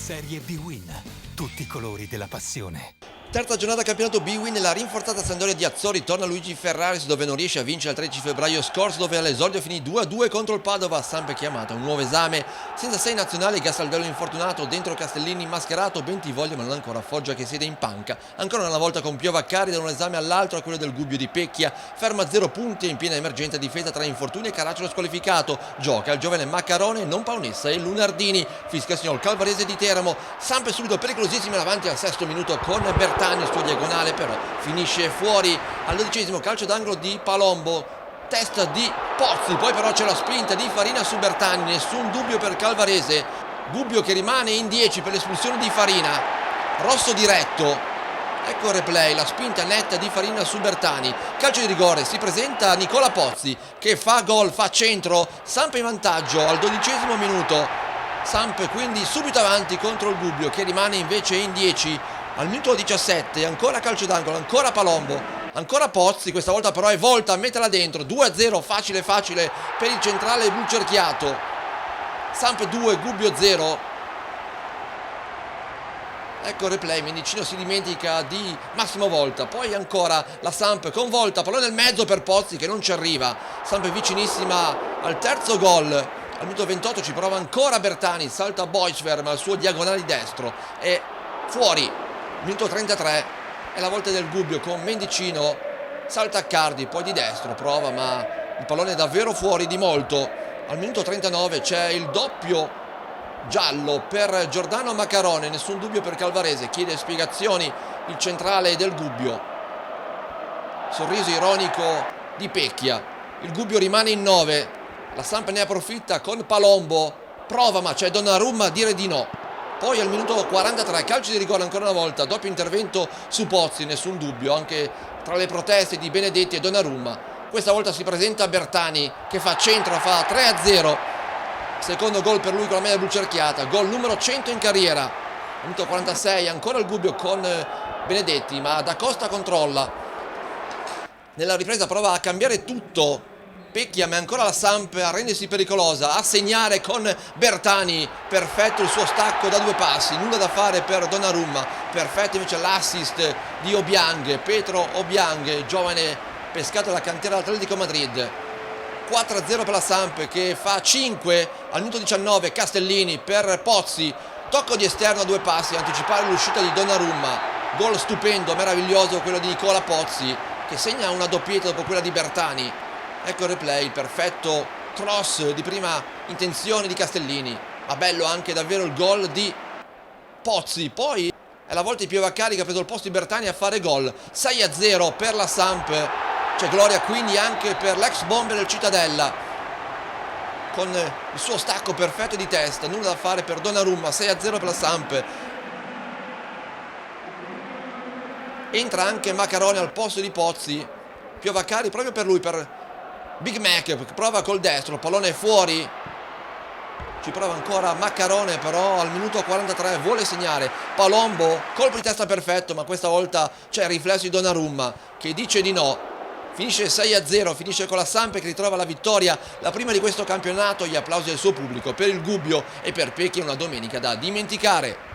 Serie B-Win. Tutti i colori della passione. Terza giornata campionato B-Win nella rinforzata Sampdoria di Azzori. Torna Luigi Ferraris, dove non riesce a vincere il 13 febbraio scorso, dove all'esordio finì 2-2 contro il Padova. Samp chiamata a un nuovo esame. Senza 6 nazionali, Gastaldello infortunato, dentro Castellini mascherato, Bentivoglia ma non ancora, Foggia che siede in panca. Ancora una volta con Piovaccari da un esame all'altro, a quello del Gubbio di Pecchia. Ferma 0 punti e in piena emergenza difesa tra infortuni e Caracciolo squalificato. Gioca il giovane Maccarone, non Paonessa e Lunardini. Fischia il signor Calvarese di Teramo. Samp è subito pericolosissima davanti al sesto minuto con Bertani, il suo diagonale, però finisce fuori. Al 12° calcio d'angolo di Palombo, testa di Pozzi, poi però c'è la spinta di Farina su Bertani, nessun dubbio per Calvarese. Gubbio che rimane in 10 per l'espulsione di Farina, rosso diretto. Ecco il replay, la spinta netta di Farina su Bertani. Calcio di rigore, si presenta Nicola Pozzi che fa gol, fa centro. Samp in vantaggio al 12° minuto. Samp quindi subito avanti contro il Gubbio che rimane invece in 10. Al minuto 17 ancora calcio d'angolo, ancora Palombo, ancora Pozzi, questa volta però è volta a metterla dentro. 2-0, facile facile per il centrale blu cerchiato. Samp 2, Gubbio 0. Ecco il replay, Mendicino si dimentica di Massimo Volta, poi ancora la Samp con Volta, pallone nel mezzo per Pozzi che non ci arriva. Samp è vicinissima al terzo gol. Al minuto 28 ci prova ancora Bertani, salta Boisver ma il suo diagonale di destro è fuori. Minuto 33 è la volta del Gubbio con Mendicino, salta Accardi, poi di destro prova ma il pallone è davvero fuori di molto. Al minuto 39 c'è il doppio giallo per Giordano Maccarone, nessun dubbio per Calvarese, chiede spiegazioni il centrale del Gubbio. Sorriso ironico di Pecchia, il Gubbio rimane in 9, la Samp ne approfitta con Palombo, prova ma c'è Donnarumma a dire di no. Poi al minuto 43 calcio di rigore ancora una volta, doppio intervento su Pozzi, nessun dubbio, anche tra le proteste di Benedetti e Donnarumma. Questa volta si presenta Bertani che fa centro, fa 3-0, secondo gol per lui con la maglia blu cerchiata, gol numero 100 in carriera. Al minuto 46 ancora il Gubbio con Benedetti, ma Da Costa controlla. Nella ripresa prova a cambiare tutto Pecchia, ma ancora la Samp a rendersi pericolosa, a segnare con Bertani, perfetto il suo stacco da 2 passi, nulla da fare per Donnarumma, perfetto invece l'assist di Obiang, Petro Obiang, giovane pescato dalla cantiera dell'Atletico Madrid. 4-0 per la Samp che fa 5 al minuto 19, Castellini per Pozzi, tocco di esterno a 2 passi, anticipare l'uscita di Donnarumma, gol stupendo, meraviglioso quello di Nicola Pozzi che segna una doppietta dopo quella di Bertani. Ecco il replay, il perfetto cross di prima intenzione di Castellini, ma bello anche davvero il gol di Pozzi. Poi è la volta di Piovaccari che ha preso il posto di Bertani a fare gol. 6-0 per la Samp, c'è gloria quindi anche per l'ex bomber del Cittadella con il suo stacco perfetto di testa, nulla da fare per Donnarumma. 6-0 per la Samp. Entra anche Maccarone al posto di Pozzi, Piovaccari proprio per lui, per Big Mac, prova col destro, il pallone è fuori, ci prova ancora Maccarone, però al minuto 43 vuole segnare. Palombo, colpo di testa perfetto, ma questa volta c'è il riflesso di Donnarumma che dice di no. Finisce 6-0, finisce con la Samp che ritrova la vittoria, la prima di questo campionato. Gli applausi del suo pubblico per il Gubbio e per Pecchia, una domenica da dimenticare.